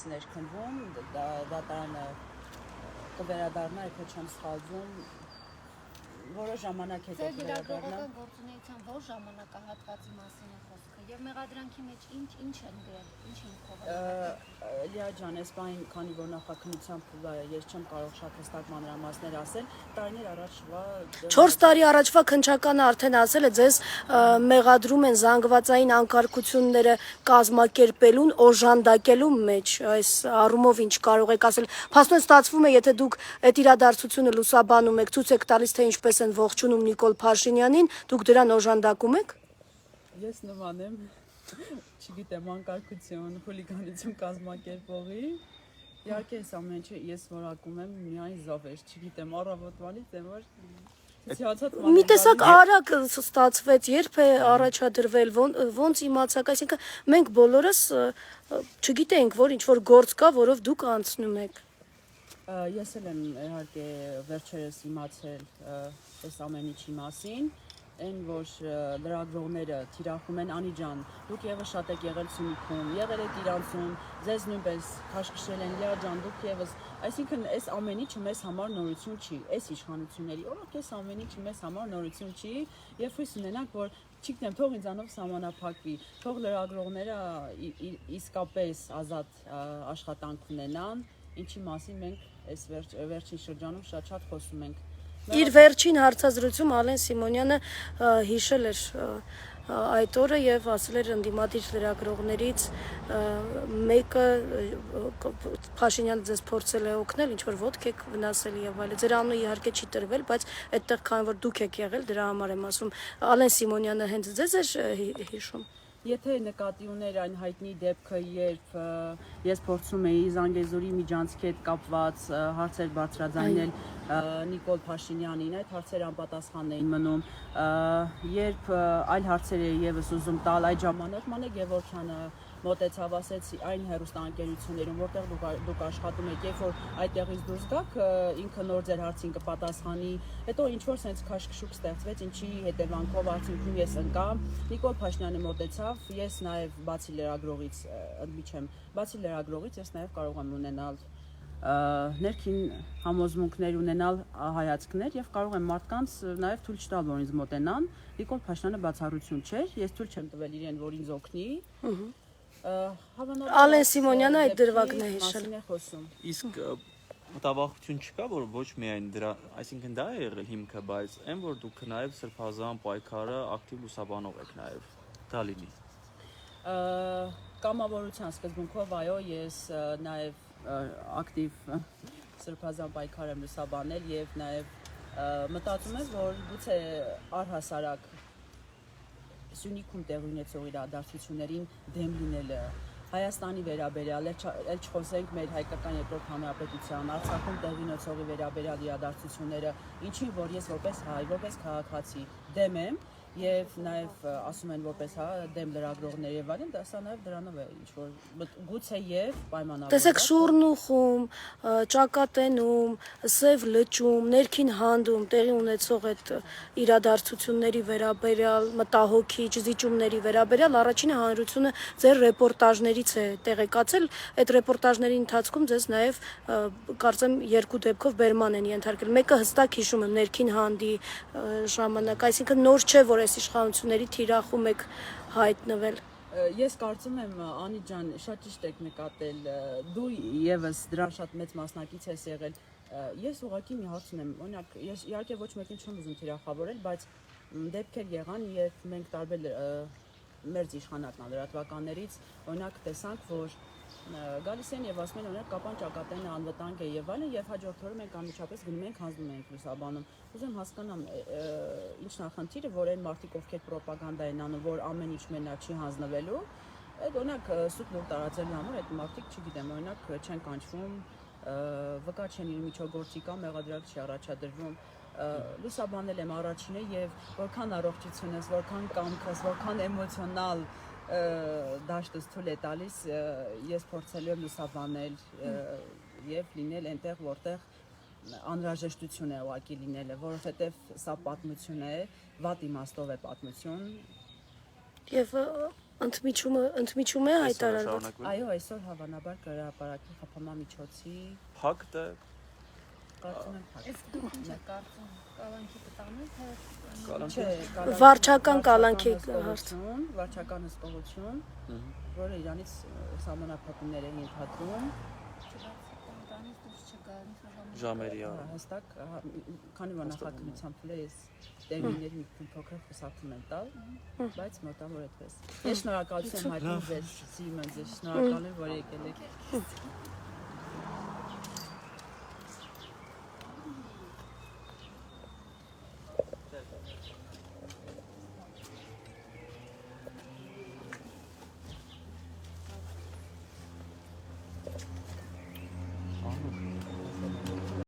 Ներքնվում դատարանը կվերադառնա, եթե չեմ սխալվում, որոշ ժամանակ հետո կվերադառնա։ Ձեր գործունեության ո՞ր ժամանակահատվածի մասին է խոսքը եւ մեղադրանքի մեջ ինչ են գրել, ինչ հիմքով։ Լիա ջան, այս բան, քանի որ նախաքննությամբ ես չեմ կարող շատ հստակ մանրամասներ ասել, տարիներ առաջվա 4 տարի առաջվա քննչականը արդեն ասել է ձեզ մեղադրում են զանգվածային անկարգությունները կազմակերպելուն, օժանդակելու մեջ, այս առումով ինչ կարող եք ասել։ Փաստորեն ստացվում է, եթե դուք այդ իրադարձությունը լուսաբանում եք, ցույց եք տալիս, թե ինչպես են ողջունում Նիկոլ Փաշինյանին, դուք դրան օժանդակում եք։ Ես նման եմ, չգիտեմ, անկարգություն, խուլիգանություն կազմակերպողի։ Իհարկե այս ամեն ինչը ես որակում եմ միայն զովեր, չգիտեմ, առավոտվանից եմ որ Մի տեսակ արագ ստացվեց, երբ է առաջադրվել, ոնց իմացաք, այսինքն մենք բոլորս չգիտենք, որ ինչ-որ գործ կա, որով դուք անցնում եք։ Ես էլ եմ իհարկե վերջերս իմացել այս ամեն ինչի մասին, այն որ լրագրողները թիրախում են Անի ջան, դուք եւս շատ եք եղել Սյունիքում, եղել եք Իրանցում, ձեզ նույնպես քաշքշել են Լիա ջան, դուք եւս, այսինքն այս ամեն ինչը մեզ համար նորություն չի, այս իշխանությունների օրոք այս ամեն ինչը մեզ համար նորություն չի, եւ հույս ունենանք, որ չգիտեմ, թող ինձանով սահմանափակվի, թող լրագրողները իսկապես ազատ աշխատանք ունենան, ինչի մասին մենք այս վերջին շրջանում շատ խոսում ենք։ Իր վերջին հարցազրույցում Ալեն Սիմոնյանը հիշել էր այդ օրը եւ ասել էր ընդդիմադիր լրագրողներից մեկը Փաշինյանը ձեզ փորձել է օգնել, ինչ որ ոտք եք վնասել եւ այլն։ Ձեր անունը իհարկե չի տրվել, բայց այդտեղ քանի որ դուք եք եղել, դրա համար եմ ասում։ Ալեն Սիմոնյանը հենց ձեզ էր հիշում։ Եթե նկատի ուներ այն հայտնի դեպքը, երբ ես փորձում էի Զանգեզուրի միջանցքի հետ կապված հարցեր բարձրաձայնել Նիկոլ Փաշինյանին, այդ հարցերը անպատասխան էին մնում, երբ այլ հարցեր էի եւս ուզում տալ, այդ ժամանակ Մանեկ Գևորգյանը մոտեցավ, ասեց այն հեռուստաընկերություններում, որտեղ դուք աշխատում եք, երբ որ այդտեղից դուրս գաք, ինքը նոր ձեր հարցին կպատասխանի, հետո ինչ որ sense քաշքշուկ ստեղծվեց, ինչի հետևանքով արդյունքում ես ընկա, Նիկոլ Փաշինյանը մոտեցավ, ես նաև բացի լրագրողից ես նաև կարող եմ ունենալ ներքին համոզմունքներ ունենալ հայացքներ եւ կարող եմ մարդկանց նաև թույլ չտալ, որ ինձ մոտենան, Նիկոլ Փաշինյանը բացառություն չէր, ես թույլ չեմ տվել իրեն, որ ինձ օգնի։ Ալեն Սիմոնյանը այդ դրվագն է հիշել։ Իսկ մտավախություն չկա, որ ոչ միայն դրա, այսինքն դա է եղել հիմքը, բայց այն որ դուք նաև սրբազան պայքարը ակտիվ լուսաբանող եք նաև, դա լինի։ Կամավորության սկզբունքով այո, ես նաև ակտիվ սրբազան պայքար եմ լուսաբանել եւ նաև մտածում եմ, որ գուցե առհասարակ Սյունիքում տեղի ունեցող իրադարձություններին դեմ լինելը Հայաստանի վերաբերյալ, էլ չխոսենք մեր հայկական երկրորդ հանրապետության, Արցախում տեղի ունեցողի վերաբերյալ իրադարձությունները, ինչին որ ես որպես հայ, որպես քաղաքացի դեմ եմ եւ նաեւ ասում են որպես դեմ լրագրողներ եւ այլն, դա սա նաեւ դրանով է ինչ որ գուցե եւ պայմանավորված։ Տեսեք Շուրնուխում, Ճակատենում, Սև լճում, Ներքին հանդում տեղի ունեցող այդ իրադարձությունների վերաբերյալ, մտահոգիչ զիջումների վերաբերյալ առաջինը հանրությունը ձեր ռեպորտաժներից է տեղեկացել, այդ ռեպորտաժների ընթացքում ձեզ նաեւ կարծեմ երկու դեպքով բերման են ենթարկել։ Մեկը հստակ հիշում եմ Ներքին հանդի ժամանակ, այսինքն նոր չէ, որ այս իշխանությունների թիրախում եք հայտնվել։ Ես կարծում եմ Անի ջան, շատ ճիշտ եք նկատել, դու եւս դրան շատ մեծ մասնակից ես եղել։ Ես ուղղակի մի հարց ունեմ, օրինակ, ես իհարկե ոչ մեկին չեմ ուզում թիրախավորել, բայց դեպքեր եղան, երբ մենք տարբեր մեր իշխանական լրատվականներից օրինակ տեսանք, որ գալիս են եւ ասում են օրինակ Կապան Ճակատենը անվտանգ է եւ այլն եւ հաջորդ օրը մենք անմիջապես գնում ենք հանձնում ենք լուսաբանում։ Ուզում հասկանամ ինչն է խնդիրը, որ այն մարդիկ ովքեր ռոպագանդա են անում, որ ամեն ինչ մենակ չի հանձնվելու, այդ օրինակ սուտ լուր տարածելու համար այդ մարդիկ, չգիտեմ, օրինակ չեն կանչվում, վկա չեն իր միջոցի կամ մեղադրակ չի առաջադրվում։ Լուսաբանել եմ առաջինը եւ որքան առողջություն ես, որքան կամքս, որքան էմոցիոնալ դաշտս թույլ է տալիս, ես փորձելու եմ լուսաբանել եւ լինել այնտեղ, որտեղ անհրաժեշտություն է ուղղակի լինելը, որովհետեւ սա պատմություն է, վատ իմաստով է պատմություն։ Եվ Ընդմիջում է հայտարարված։ Այո, այսօր հավանաբար հրապարակի խփամամիջոցի Փակտ է կարծում եմ փակ։ Իսկ դուք ինչ եք կարծում, կալանքի կտանեք, թե Չէ, Վարչական կալանքի վարչական հսկողություն, որը իրանից սահմանափակումներ է ենթադրում, տանից դուրս չգա, ժամերի հստակ, քանի որ նախաքննությամբ ես տերմինների մի փոքր խուսափում եմ տալ, բայց մոտավոր այդպես։ Ես շնորհակալություն եմ հայտնում ձեզ, Siemens, շնորհակալ եմ, որ եկել եք։